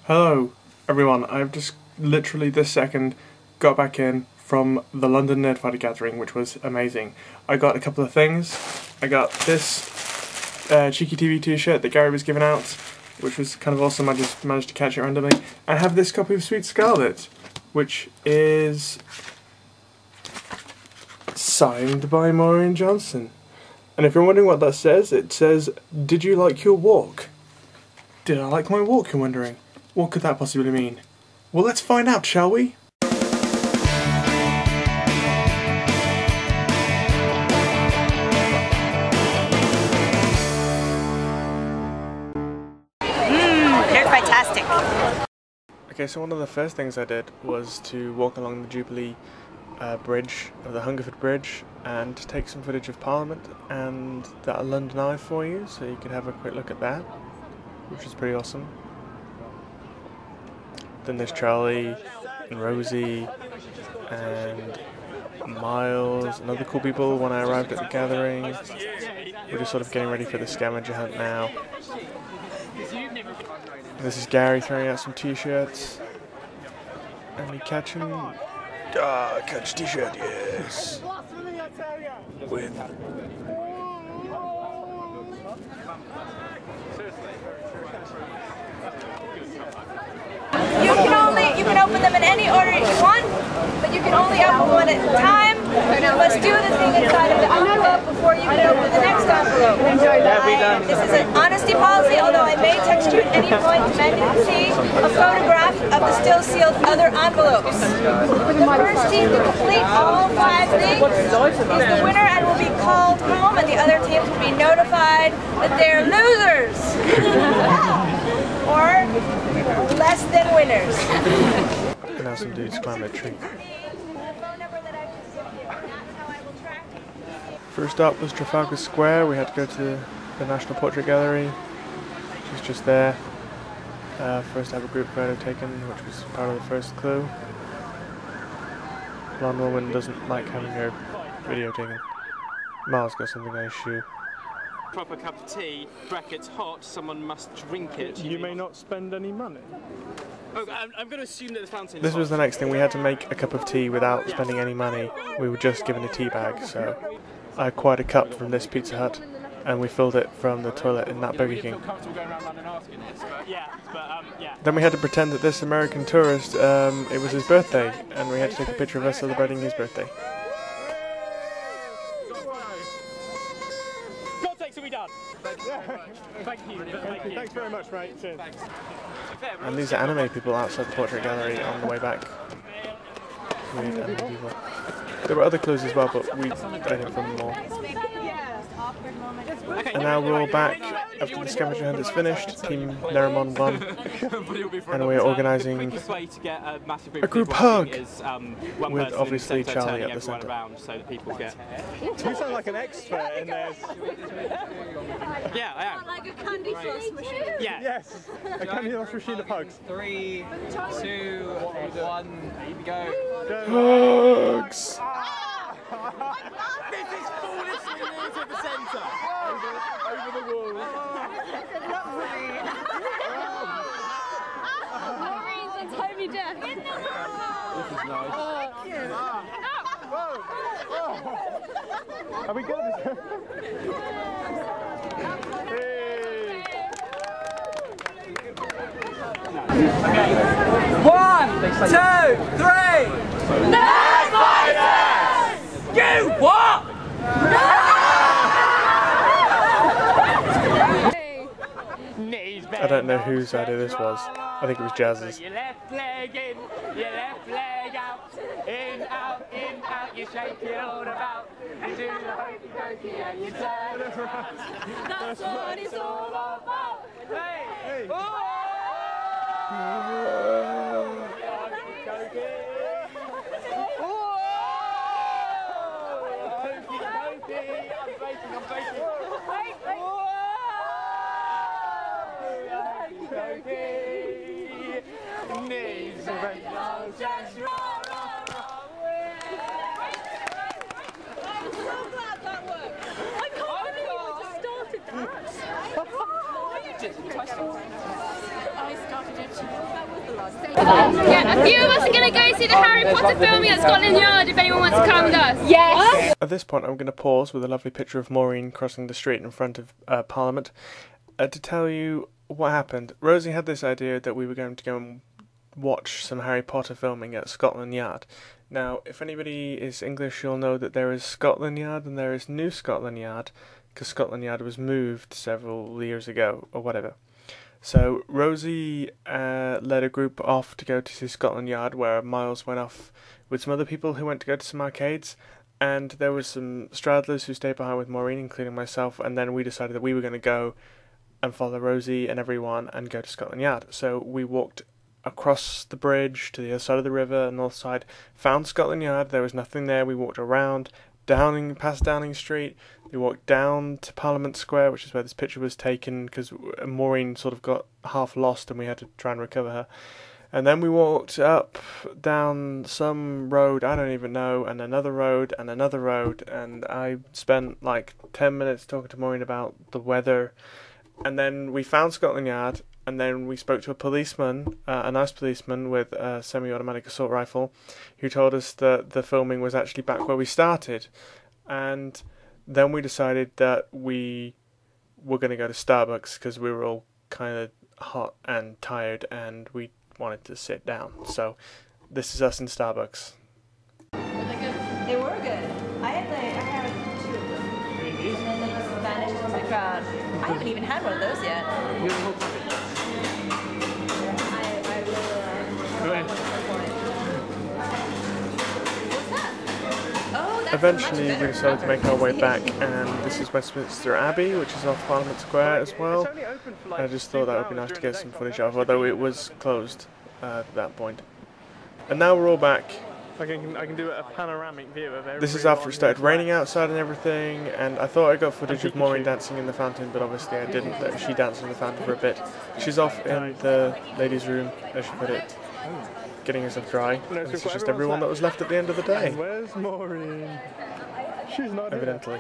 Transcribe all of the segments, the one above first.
Hello everyone, I've just literally this second got back in from the London Nerdfighter gathering, which was amazing. I got a couple of things. I got this Cheeky TV t-shirt that Gary was giving out, which was kind of awesome. I just managed to catch it randomly. I have this copy of Sweet Scarlet, which is signed by Maureen Johnson. And if you're wondering what that says, it says, "Did you like your walk?" Did I like my walk, you're wondering? What could that possibly mean? Well, let's find out, shall we? Nerdfightastic. Okay, so one of the first things I did was to walk along the Jubilee Bridge, or the Hungerford Bridge, and take some footage of Parliament and that London Eye for you, so you could have a quick look at that, which is pretty awesome. Then there's Charlie and Rosie and Miles and other cool people when I arrived at the gathering. We're just sort of getting ready for the scavenger hunt now. And this is Gary throwing out some t-shirts. And we catching... catch t-shirt, yes! With... You can open them in any order you want, but you can only open one at a time. You must do the thing inside of the envelope before you can open the next envelope. This is an honesty policy, although I may text you at any point to make you see a photograph of the still sealed other envelopes. The first team to complete all 5 things is the winner and will be called home, and the other teams will be notified that they're losers. Or less than winners. And now some dudes climb a tree. First up was Trafalgar Square. We had to go to the National Portrait Gallery, which is just there. First to have a group photo taken, which was part of the first clue. Blonde woman doesn't like having her video taken. Miles got something on his shoe. Proper cup of tea, brackets hot, someone must drink it. You may not spend any money. Oh, I'm going to assume that the fountain is This hot. was the next thing. We had to make a cup of tea without spending any money. We were just given a tea bag, so I acquired a cup from this Pizza Hut, and we filled it from the toilet in that Burger King. Then we had to pretend that this American tourist, it was his birthday, and we had to take a picture of us celebrating his birthday. Thank you. Thanks very much, mate. Cheers. And these are anime people outside the portrait gallery on the way back. Weird anime people. There were other clues as well, but we didn't film them all. And now we're all back after the scavenger hunt is finished. Team Nerimon won, and we're organising a group hug with obviously Charlie at the centre. You sound like an expert in this. Yeah, I am. Like a candy floss machine. Yeah. Yes, a candy floss machine of hugs. 3, 2, 1, go. Hugs! This is foolishly near to the centre. Over the wall. Maureen's a Toby Jeff. This is nice. Whoa. Are we good? One, 2, 3. Nerdfighters! You what? I don't know whose idea this was. I think it was Jazz's. Your left leg in, your left leg out, in, out, you shake it all about. You do the hokey dokey and you turn around. That's what it's all about. Hey! Hey! Oh! Knees, just I'm so glad that worked. I can't believe you just started that. you did. I started it. Yeah, a few of us are going to go see the Harry Potter filming at Scotland Yard if anyone wants to come with us. Yes! At this point I'm going to pause with a lovely picture of Maureen crossing the street in front of Parliament to tell you what happened. Rosie had this idea that we were going to go and watch some Harry Potter filming at Scotland Yard. Now, if anybody is English, you'll know that there is Scotland Yard and there is New Scotland Yard, because Scotland Yard was moved several years ago, or whatever. So Rosie led a group off to go to see Scotland Yard, where Miles went off with some other people who went to go to some arcades, and there was some straddlers who stayed behind with Maureen, including myself, and then we decided that we were going to go and follow Rosie and everyone and go to Scotland Yard. So we walked across the bridge to the other side of the river, north side, found Scotland Yard. There was nothing there. We walked around, past Downing Street. We walked down to Parliament Square, which is where this picture was taken, because Maureen sort of got half lost and we had to try and recover her. And then we walked up, down some road, I don't even know, and another road, and I spent like 10 minutes talking to Maureen about the weather. And then we found Scotland Yard, and then we spoke to a policeman, a nice policeman with a semi-automatic assault rifle, who told us that the filming was actually back where we started. And then we decided that we were going to go to Starbucks, because we were all kind of hot and tired, and we wanted to sit down. So this is us in Starbucks. They were good. I had 2 of them. And then they just vanished into the crowd. I haven't even had one of those yet. Eventually we decided to make our way back, and this is Westminster Abbey, which is off Parliament Square as well. I just thought that would be nice to get some footage of, although it was closed at that point. And now we're all back. I can do a panoramic view of everything. This is after it started raining outside and everything, and I thought I got footage of Maureen dancing in the fountain, but obviously I didn't. She danced in the fountain for a bit. She's off in the ladies' room, as she put it, getting herself dry. This is just everyone that was left at the end of the day. Where's Maureen? She's not evidently.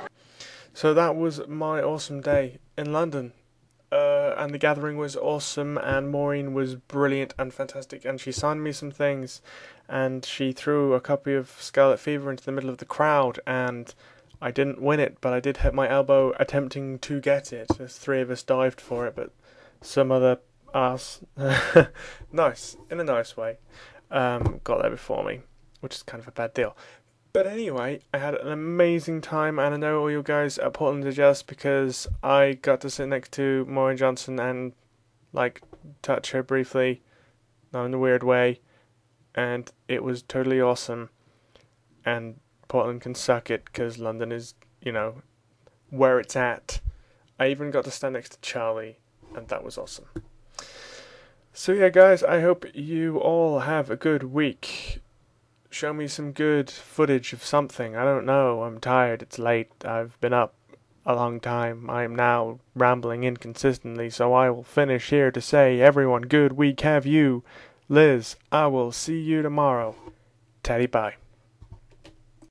So that was my awesome day in London. And the gathering was awesome, and Maureen was brilliant and fantastic, and she signed me some things, and she threw a copy of Scarlet Fever into the middle of the crowd, and I didn't win it, but I did hit my elbow attempting to get it. There's 3 of us dived for it, but some other ass, nice, in a nice way, got there before me, which is kind of a bad deal. But anyway, I had an amazing time, and I know all you guys at Portland are jealous, because I got to sit next to Maureen Johnson and, like, touch her briefly, not in a weird way, and it was totally awesome. And Portland can suck it, because London is, you know, where it's at. I even got to stand next to Charlie, and that was awesome. So yeah, guys, I hope you all have a good week. Show me some good footage of something. I don't know. I'm tired. It's late. I've been up a long time. I am now rambling inconsistently, so I will finish here to say, everyone, good week have you. Liz, I will see you tomorrow. Teddy, bye.